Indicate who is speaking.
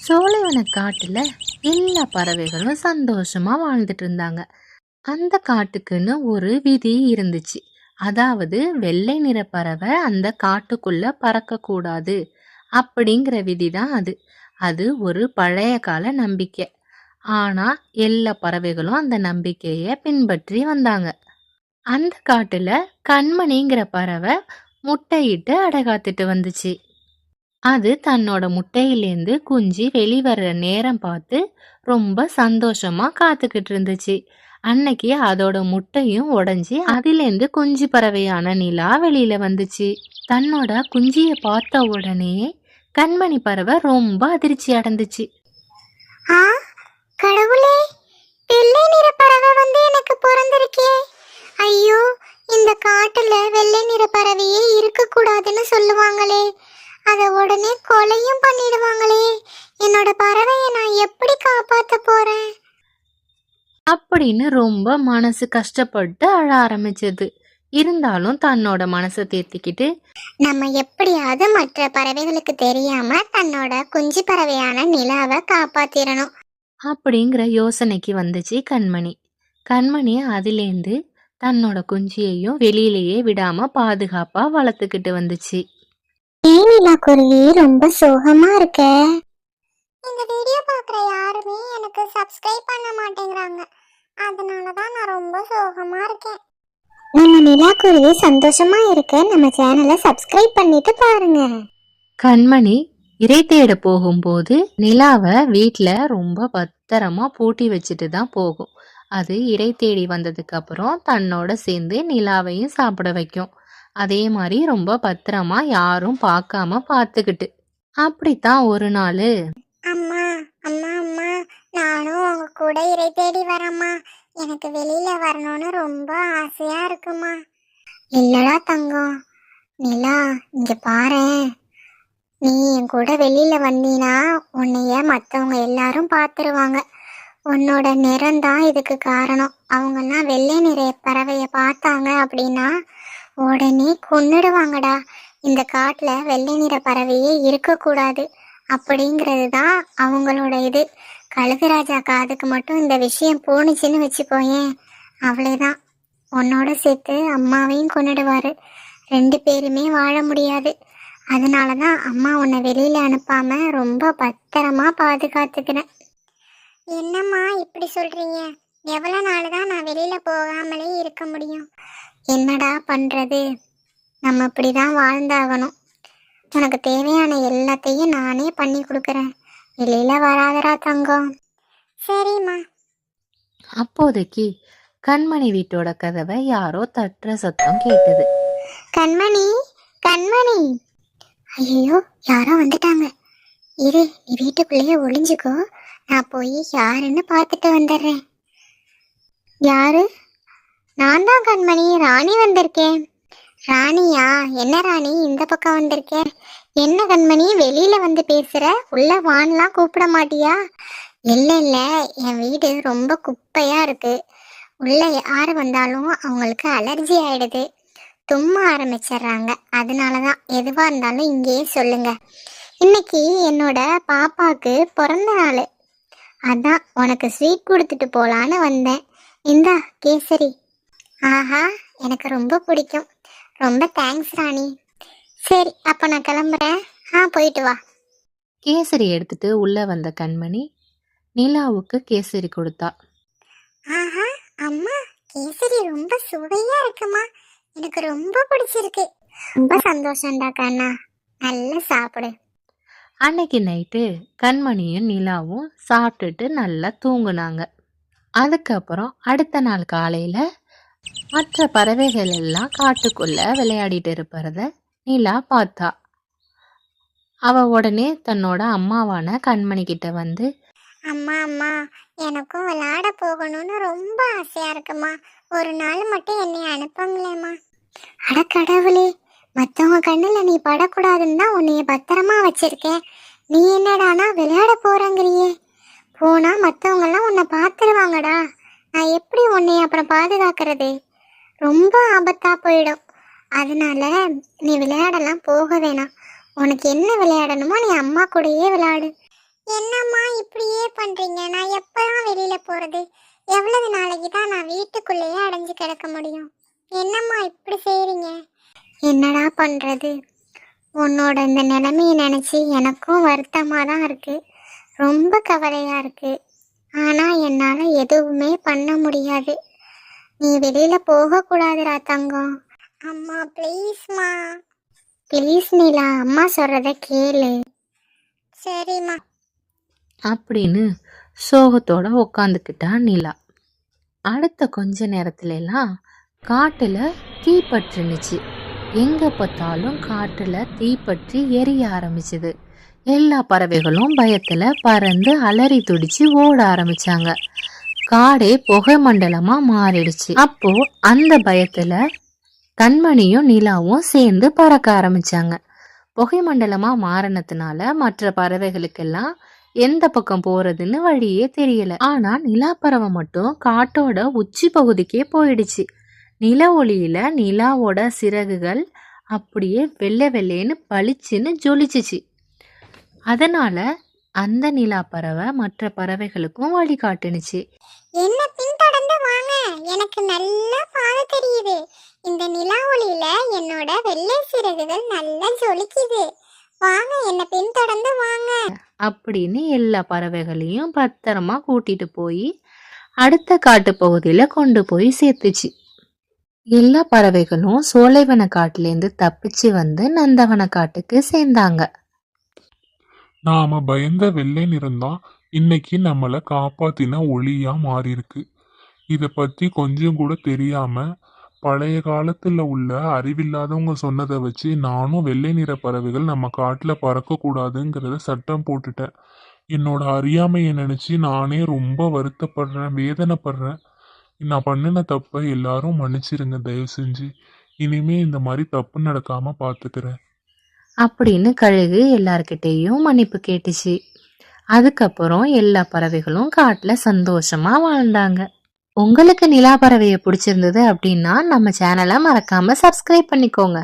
Speaker 1: சோலைவன காட்டுல எல்லா பறவைகளும் சந்தோஷமா வாழ்ந்துட்டு இருந்தாங்க. அந்த காட்டுக்குன்னு ஒரு விதி இருந்துச்சு. அதாவது வெள்ளை நிற பறவை அந்த காட்டுக்குள்ள பறக்க கூடாது அப்படிங்கிற விதி தான் அது. அது ஒரு பழைய கால நம்பிக்கை. ஆனா எல்லா பறவைகளும் அந்த நம்பிக்கைய பின்பற்றி வந்தாங்க. அந்த காட்டுல கண்மணிங்கிற பறவை முட்டையிட்டு அடை காத்துட்டு வந்துச்சு. அது தன்னோட முட்டையிலேருந்து குஞ்சு வெளிவர்ற நேரம் பார்த்து ரொம்ப சந்தோஷமா காத்துக்கிட்டு இருந்துச்சு. அன்னைக்கு அதோட முட்டையும் உடைஞ்சி அதிலேருந்து குஞ்சு பறவையான நிலா வெளியில வந்துச்சு. தன்னோட குஞ்சிய பார்த்த உடனே கண்மணி பறவை ரொம்ப அதிர்ச்சி அடைந்துச்சு.
Speaker 2: ஆ கடவுளே, வெள்ளை நிற பறவை வந்து எனக்கு பிறந்திருக்கே. ஐயோ, இந்த காட்டுல வெள்ளை நிற பறவையே இருக்க கூடாதுன்னு சொல்லுவாங்களே, அதை உடனே கொலையும் பண்ணிடுவாங்களே. என்னோட பறவையை நான் எப்படி காப்பாத்த போறேன்
Speaker 1: அப்படின்னு ரொம்ப மனசு கஷ்டப்பட்டு அழ ஆரம்பிச்சது. இருந்தாலும் தன்னோட மனசை தேர்த்திக்கிட்டு
Speaker 2: நம்ம எப்படியாவது மற்ற பறவைகளுக்கு தெரியாம தன்னோட குஞ்சு பறவையான நிலாவை காப்பாத்திரணும்
Speaker 1: அப்படிங்கிற யோசனைக்கு வந்துச்சு கண்மணி. கண்மணி அதிலேருந்து தன்னோட குஞ்சியையும் வெளியிலேயே விடாம பாதுகாப்பா வளர்த்துக்கிட்டு வந்துச்சு.
Speaker 2: நிலா குருவி ரொம்ப சோகமா இருக்க. இந்த வீடியோ பார்க்குற யாருமே எனக்கு சப்ஸ்கிரைப் பண்ண மாட்டேங்கிறாங்க. அதனாலதான் நான் ரொம்ப சோகமா இருக்கேன். நம்ம நிலா குருவி சந்தோஷமா இருக்க நம்ம சேனலை சப்ஸ்கிரைப் பண்ணிட்டு பாருங்க.
Speaker 1: கண்மணி இறை தேட போகும்போது நிலாவை வீட்டில் ரொம்ப பத்திரமா பூட்டி வச்சுட்டு தான் போகும். அது இறை தேடி வந்ததுக்கு அப்புறம் தன்னோட சேர்ந்து நிலாவையும் சாப்பிட வைக்கும். அதே மாதிரி ரொம்ப பத்திரமா யாரும் பார்க்காம பார்த்துக்கிட்டு. அப்படித்தான் ஒரு நாள்,
Speaker 2: அம்மா அம்மா அம்மா, நானும் உங்க கூட இறை தேடி வரேம்மா. எனக்கு வெளியில வரணும்னு ரொம்ப ஆசையா இருக்குமா. இல்லடா தங்கம், நிலா இங்க பாரேன். நீ என் கூட வெளியில வந்தீனா உன்னைய மற்றவங்க எல்லாரும் பார்த்துருவாங்க. உன்னோட நிறம் தான் இதுக்கு காரணம். அவங்கெல்லாம் வெள்ளை நிற பறவைய பார்த்தாங்க அப்படின்னா உடனே கொன்னுடுவாங்கடா. இந்த காட்டுல வெள்ளை நிற பறவையே இருக்கக்கூடாது அப்படிங்கிறது தான் அவங்களோட இது. கழுகுராஜா காதுக்கு மட்டும் இந்த விஷயம் போணுச்சுன்னு வச்சுக்கோயேன், அவ்வளோதான். உன்னோட சேர்த்து அம்மாவையும் கொன்னுடுவாரு. 2 பேருமே வாழ முடியாது. அதனால தான் அம்மா உன்னை வெளியில அனுப்பாம ரொம்ப பத்திரமா பாதுகாத்துக்கிறேன். என்னம்மா இப்படி சொல்றீங்க? எவ்வளோ நாள் தான் நான் வெளியில போகாமலே இருக்க முடியும்? என்னடா பண்றது, நம்ம இப்படிதான் வாழ்ந்தாகணும். உனக்கு தேவையான எல்லாத்தையும் நானே பண்ணி கொடுக்குறேன். வெளியில வராதரா தங்கம். சரிம்மா.
Speaker 1: அப்போதைக்கு கண்மணி வீட்டோட கதவை யாரோ தட்டுற சத்தம் கேட்டது.
Speaker 2: கண்மணி, கண்மணி. ஐயோ, யாரோ வந்துட்டாங்க. இரு, நீ வீட்டுக்குள்ளேயே ஒளிஞ்சுக்கோ. நான் போய் யாருன்னு பார்த்துட்டு வந்துடுறேன். யாரு? நான் தான் கண்மணி, ராணி வந்திருக்கேன். ராணியா? என்ன ராணி இந்த பக்கம் வந்திருக்கேன்? என்ன கண்மணி வெளியில வந்து பேசுற? உள்ள வான்லாம் கூப்பிட மாட்டியா? இல்லை இல்லை, என் வீடு ரொம்ப குப்பையா இருக்கு. உள்ள யாரு வந்தாலும் அவங்களுக்கு அலர்ஜி ஆயிடுது, தும்ம ஆரம்பிச்சிடுறாங்க. அதனாலதான் எதுவா இருந்தாலும் இங்கேயே சொல்லுங்க. இன்னைக்கு என்னோட பாப்பாக்கு பிறந்த நாள். அதான் உனக்கு ஸ்வீட் கொடுத்துட்டு போலான்னு வந்தேன். இந்தா கேசரி. ஆஹா, எனக்கு ரொம்ப பிடிக்கும். ரொம்ப தேங்க்ஸ் ராணி. சரி, அப்ப நான் கிளம்புறேன். போயிட்டு வா.
Speaker 1: கேசரி எடுத்துட்டு உள்ள வந்த கண்மணி நிலாவுக்கு கேசரி கொடுத்தா.
Speaker 2: ஆஹா அம்மா, கேசரி ரொம்ப சுவையா இருக்குமா. எனக்கு ரொம்ப பிடிச்சிருக்கு. ரொம்ப சந்தோஷம்டா கண்ணா. நல்லா சாப்பிடு.
Speaker 1: அன்னைக்கு நைட்டு கண்மணியும் நிலாவும் சாப்பிட்டுட்டு நல்லா தூங்குனாங்க. அதுக்கப்புறம் அடுத்த நாள் காலையில மற்ற பறவைகள் எல்லாம் காட்டுக்குள்ள விளையாடிட்டு இருப்பத நிலா பார்த்தா. அவ உடனே தன்னோட அம்மாவான கண்மணி கிட்ட வந்து,
Speaker 2: அம்மா அம்மா, எனக்கும் விளையாட போகணும்னு ரொம்ப ஆசையா இருக்குமா. ஒரு நாள் மட்டும் என்னை அனுப்புங்களேம்மா. அட கடவுளே, மற்றவங்க கண்ணுல நீ படக்கூடாதுன்னு தான் உன்னைய பத்திரமா வச்சிருக்கேன். நீ என்னடானா விளையாட போறங்கிறியே. போனா மற்றவங்க எல்லாம் உன்னை பார்த்துருவாங்கடா. நான் எப்படி உன்னை அப்புறம் பாதுகாக்கிறது? ரொம்ப ஆபத்தா போயிடும். அதனால நீ விளையாடலாம் போக வேணாம். உனக்கு என்ன விளையாடணுமோ நீ அம்மா கூடயே விளையாடு. என்னம்மா இப்படியே பண்றீங்க? நான் எப்பதான் வெளியில போறது? எவ்வளவு நாளைக்கு தான் நான் வீட்டுக்குள்ளேயே அடைஞ்சு கிடக்க முடியும்? என்னம்மா இப்படி செய்றீங்க? என்னடா பண்றது? உன்னோட இந்த நிலைமையை நினைச்சு எனக்கும் வருத்தமா தான் இருக்கு. ரொம்ப கவலையா இருக்கு. ஆனா என்னால எதுவுமே பண்ண முடியாது. நீ வெளியில போக கூடாதுடா தங்கம். அம்மா ப்ளீஸ்மா. ப்ளீஸ் நீலா, அம்மா சொல்றத கேளு. சரிம்மா.
Speaker 1: அப்படின்னு சோகத்தோட உக்காந்துக்கிட்டா நிலா. அடுத்த கொஞ்ச நேரத்துல எல்லாம் காட்டுல தீ பற்றுனுச்சு. எங்க பார்த்தாலும் காட்டுல தீப்பற்றி எரிய ஆரம்பிச்சது. எல்லா பறவைகளும் பயத்துல பறந்து அலறி துடிச்சு ஓட ஆரம்பிச்சாங்க. காடே புகை மண்டலமா மாறிடுச்சு. அப்போ அந்த பயத்துல கண்மணியும் நிலாவும் சேர்ந்து பறக்க ஆரம்பிச்சாங்க. புகை மண்டலமா மாறினதுனால மற்ற பறவைகளுக்கெல்லாம் எந்த பக்கம் போறதுன்னு வழியே தெரியல. ஆனா நிலா பறவை மட்டும் காட்டோட உச்சி பகுதிக்கே போயிடுச்சு. நில ஒளியில நிலாவோட சிறகுகள் அப்படியே வெள்ளை வெள்ளைன்னு பளிச்சுன்னு ஜொலிச்சிச்சு. அதனால அந்த நிலா பறவை மற்ற பறவைகளுக்கும் வழி காட்டுனுச்சு.
Speaker 2: என்ன பின்தொடர்ந்து வாங்க, எனக்கு நல்லா பாத தெரியுது. இந்த நிலா ஒளியில என்னோட வெள்ளை சிறகுகள் நல்லா ஜொலிக்குது. வாங்க, என்ன பின்தொடர்ந்து வாங்க
Speaker 1: அப்படின்னு எல்லா பறவைகளையும் பத்திரமா கூட்டிட்டு போய் அடுத்த காட்டு பகுதியில கொண்டு போய் சேர்த்துச்சு. எல்லா பறவைகளும் சோலைவன காட்டுலேருந்து தப்பிச்சு வந்து நந்தவன காட்டுக்கு சேர்ந்தாங்க.
Speaker 3: நாம பயந்த வெள்ளை நிறம்தான் இன்னைக்கு நம்மளை காப்பாத்தின ஒளியா மாறி இருக்கு. இத பத்தி கொஞ்சம் கூட தெரியாம பழைய காலத்துல உள்ள அறிவில்லாதவங்க சொன்னதை வச்சு நானும் வெள்ளை நிற பறவைகள் நம்ம காட்டுல பறக்க கூடாதுங்கிறத சட்டம் போட்டுட்டேன். என்னோட அறியாமையை நினைச்சு நானே ரொம்ப வருத்தப்படுறேன், வேதனைப்படுறேன். நான் பண்ணின தப்பை எல்லாரும் மன்னிச்சிருங்க தயவு செஞ்சு. இனிமே இந்த மாதிரி தப்பு நடக்காம பாத்துக்கிறேன்.
Speaker 1: அப்படின்னு கழுகு எல்லார்கிட்டேயும் மன்னிப்பு கேட்டுச்சு. அதுக்கப்புறம் எல்லா பறவைகளும் காட்டுல சந்தோஷமா வாழ்ந்தாங்க. உங்களுக்கு நிலா பறவையை பிடிச்சிருந்தது அப்படின்னா நம்ம சேனலை மறக்காம சப்ஸ்கிரைப் பண்ணிக்கோங்க.